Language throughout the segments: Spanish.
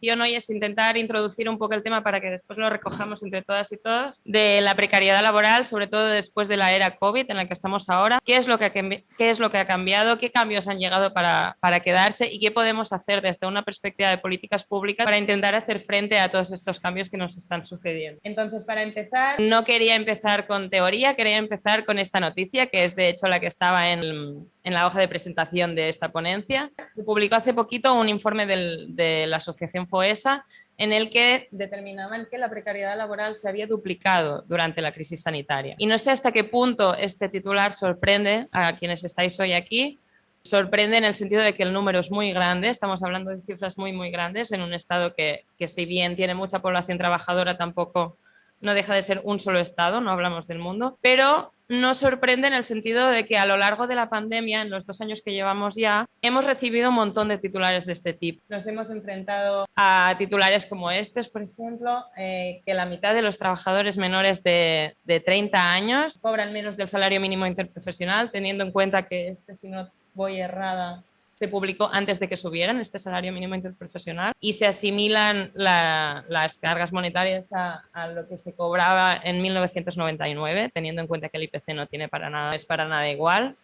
intención hoy es intentar introducir un poco el tema para que después lo recojamos entre todas y todos, de la precariedad laboral, sobre todo después de la era COVID en la que estamos ahora. ¿Qué es lo que ha cambiado? ¿Qué cambios han llegado para quedarse? ¿Y qué podemos hacer desde una perspectiva de políticas públicas para intentar hacer frente a todos estos cambios que nos están sucediendo? Entonces, para empezar, no quería empezar con teoría, quería empezar con esta noticia, que es de hecho la que estaba en la hoja de presentación de esta ponencia. Se publicó hace poquito un informe de la asociación FOESA en el que determinaban que la precariedad laboral se había duplicado durante la crisis sanitaria. Y no sé hasta qué punto este titular sorprende a quienes estáis hoy aquí. Sorprende en el sentido de que el número es muy grande, estamos hablando de cifras muy, muy grandes en un estado que si bien tiene mucha población trabajadora, tampoco no deja de ser un solo estado, no hablamos del mundo, pero nos sorprende en el sentido de que a lo largo de la pandemia, en los 2 años que llevamos ya, hemos recibido un montón de titulares de este tipo. Nos hemos enfrentado a titulares como estos, por ejemplo, que la mitad de los trabajadores menores de 30 años cobran menos del salario mínimo interprofesional, teniendo en cuenta que si no voy errada, se publicó antes de que subieran este salario mínimo interprofesional y se asimilan las cargas monetarias a lo que se cobraba en 1999, teniendo en cuenta que el IPC no tiene es para nada igual.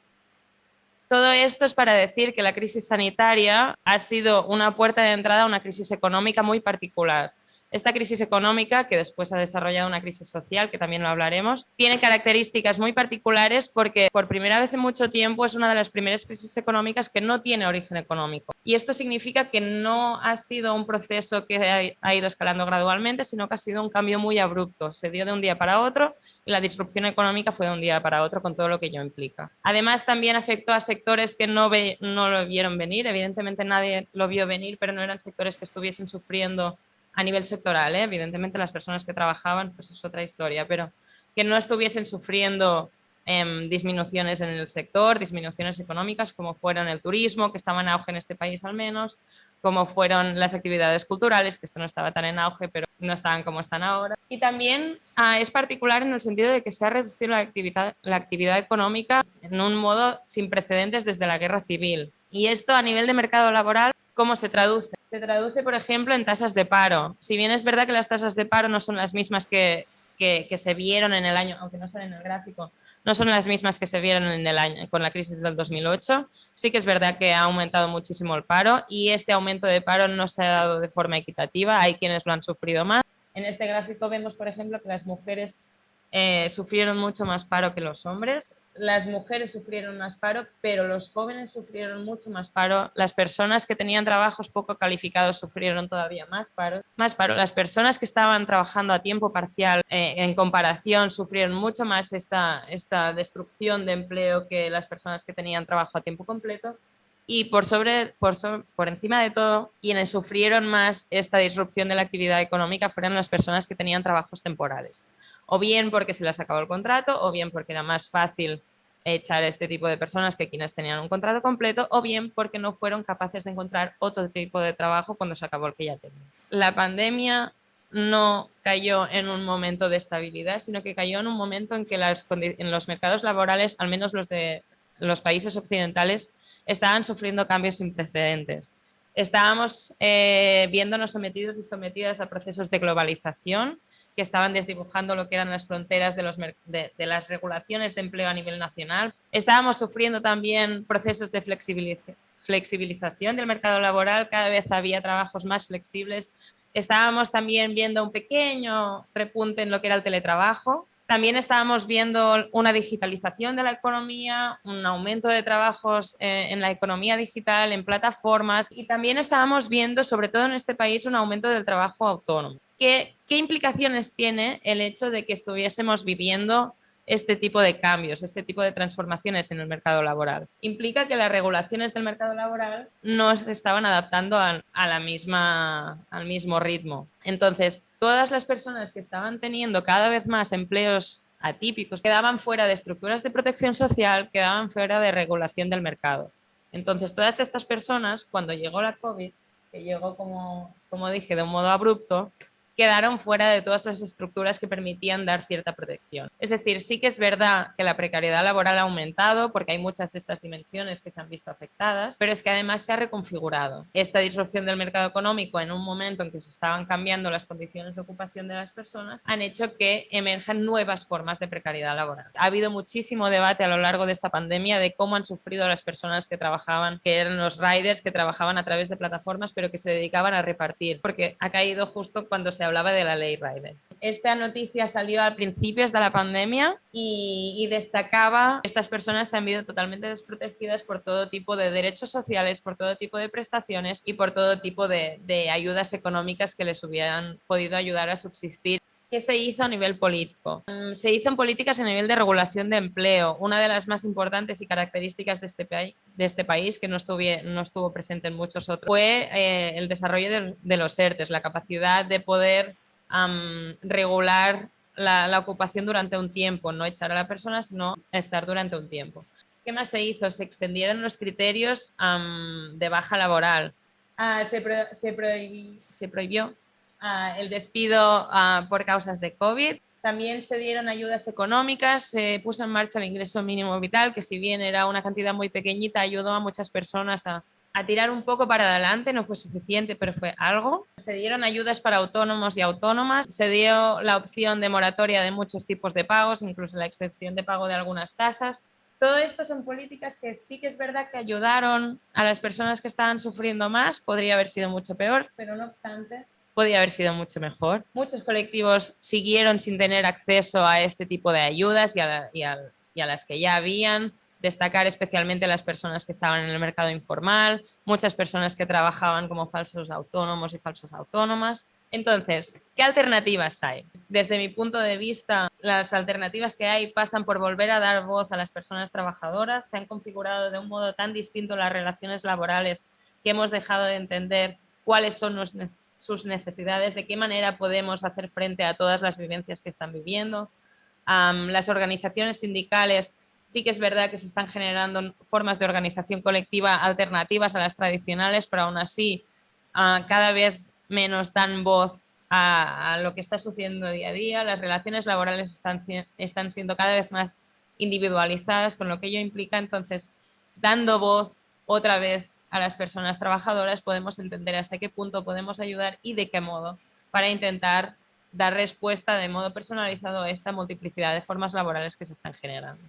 Todo esto es para decir que la crisis sanitaria ha sido una puerta de entrada a una crisis económica muy particular. Esta crisis económica, que después ha desarrollado una crisis social, que también lo hablaremos, tiene características muy particulares porque por primera vez en mucho tiempo es una de las primeras crisis económicas que no tiene origen económico. Y esto significa que no ha sido un proceso que ha ido escalando gradualmente, sino que ha sido un cambio muy abrupto. Se dio de un día para otro y la disrupción económica fue de un día para otro con todo lo que ello implica. Además, también afectó a sectores que no lo vieron venir. Evidentemente nadie lo vio venir, pero no eran sectores que estuviesen sufriendo a nivel sectoral, ¿eh? Evidentemente las personas que trabajaban, pues es otra historia, pero que no estuviesen sufriendo disminuciones en el sector, disminuciones económicas, como fueron el turismo, que estaba en auge en este país al menos, como fueron las actividades culturales, que esto no estaba tan en auge, pero no estaban como están ahora. Y también es particular en el sentido de que se ha reducido la actividad económica en un modo sin precedentes desde la guerra civil. Y esto a nivel de mercado laboral, ¿cómo se traduce? Se traduce, por ejemplo, en tasas de paro. Si bien es verdad que las tasas de paro no son las mismas que se vieron en el año, aunque no salen en el gráfico, no son las mismas que se vieron en el año, con la crisis del 2008. Sí que es verdad que ha aumentado muchísimo el paro y este aumento de paro no se ha dado de forma equitativa. Hay quienes lo han sufrido más. En este gráfico vemos, por ejemplo, que las mujeres sufrieron mucho más paro que los hombres. Las mujeres sufrieron más paro, pero los jóvenes sufrieron mucho más paro. Las personas que tenían trabajos poco calificados sufrieron todavía más paro. Las personas que estaban trabajando a tiempo parcial, en comparación, sufrieron mucho más esta destrucción de empleo que las personas que tenían trabajo a tiempo completo. Y por encima de todo, quienes sufrieron más esta disrupción de la actividad económica fueron las personas que tenían trabajos temporales. O bien porque se les acabó el contrato, o bien porque era más fácil echar a este tipo de personas que quienes tenían un contrato completo, o bien porque no fueron capaces de encontrar otro tipo de trabajo cuando se acabó el que ya tenían. La pandemia no cayó en un momento de estabilidad, sino que cayó en un momento en que en los mercados laborales, al menos los de los países occidentales, estaban sufriendo cambios sin precedentes. Estábamos viéndonos sometidos y sometidas a procesos de globalización que estaban desdibujando lo que eran las fronteras de las regulaciones de empleo a nivel nacional. Estábamos sufriendo también procesos de flexibilización del mercado laboral, cada vez había trabajos más flexibles. Estábamos también viendo un pequeño repunte en lo que era el teletrabajo. También estábamos viendo una digitalización de la economía, un aumento de trabajos en la economía digital, en plataformas, y también estábamos viendo, sobre todo en este país, un aumento del trabajo autónomo. ¿Qué implicaciones tiene el hecho de que estuviésemos viviendo este tipo de cambios, este tipo de transformaciones en el mercado laboral? Implica que las regulaciones del mercado laboral no se estaban adaptando al mismo ritmo. Entonces, todas las personas que estaban teniendo cada vez más empleos atípicos quedaban fuera de estructuras de protección social, quedaban fuera de regulación del mercado. Entonces, todas estas personas, cuando llegó la COVID, que llegó, como dije, de un modo abrupto, quedaron fuera de todas las estructuras que permitían dar cierta protección. Es decir, sí que es verdad que la precariedad laboral ha aumentado porque hay muchas de estas dimensiones que se han visto afectadas, pero es que además se ha reconfigurado. Esta disrupción del mercado económico en un momento en que se estaban cambiando las condiciones de ocupación de las personas han hecho que emerjan nuevas formas de precariedad laboral. Ha habido muchísimo debate a lo largo de esta pandemia de cómo han sufrido las personas que trabajaban, que eran los riders, que trabajaban a través de plataformas, pero que se dedicaban a repartir, porque ha caído justo cuando se hablaba de la ley Rider. Esta noticia salió al principio de la pandemia y destacaba que estas personas se han visto totalmente desprotegidas por todo tipo de derechos sociales, por todo tipo de prestaciones y por todo tipo de ayudas económicas que les hubieran podido ayudar a subsistir. ¿Qué se hizo a nivel político? Se hizo en políticas a nivel de regulación de empleo. Una de las más importantes y características de este país, que no estuvo presente en muchos otros, fue el desarrollo de los ERTEs, la capacidad de poder regular la ocupación durante un tiempo, no echar a la persona, sino estar durante un tiempo. ¿Qué más se hizo? Se extendieron los criterios de baja laboral. Se prohibió el despido por causas de COVID. También se dieron ayudas económicas, se puso en marcha el ingreso mínimo vital, que si bien era una cantidad muy pequeñita, ayudó a muchas personas a tirar un poco para adelante, no fue suficiente, pero fue algo. Se dieron ayudas para autónomos y autónomas, se dio la opción de moratoria de muchos tipos de pagos, incluso la excepción de pago de algunas tasas. Todo esto son políticas que sí que es verdad que ayudaron a las personas que estaban sufriendo más, podría haber sido mucho peor, pero no obstante podía haber sido mucho mejor. Muchos colectivos siguieron sin tener acceso a este tipo de ayudas y a las que ya habían. Destacar especialmente las personas que estaban en el mercado informal, muchas personas que trabajaban como falsos autónomos y falsas autónomas. Entonces, ¿qué alternativas hay? Desde mi punto de vista, las alternativas que hay pasan por volver a dar voz a las personas trabajadoras. Se han configurado de un modo tan distinto las relaciones laborales que hemos dejado de entender cuáles son sus necesidades, de qué manera podemos hacer frente a todas las vivencias que están viviendo. Las organizaciones sindicales sí que es verdad que se están generando formas de organización colectiva alternativas a las tradicionales, pero aún así cada vez menos dan voz a lo que está sucediendo día a día. Las relaciones laborales están siendo cada vez más individualizadas, con lo que ello implica. Entonces, dando voz otra vez a las personas trabajadoras, podemos entender hasta qué punto podemos ayudar y de qué modo, para intentar dar respuesta de modo personalizado a esta multiplicidad de formas laborales que se están generando.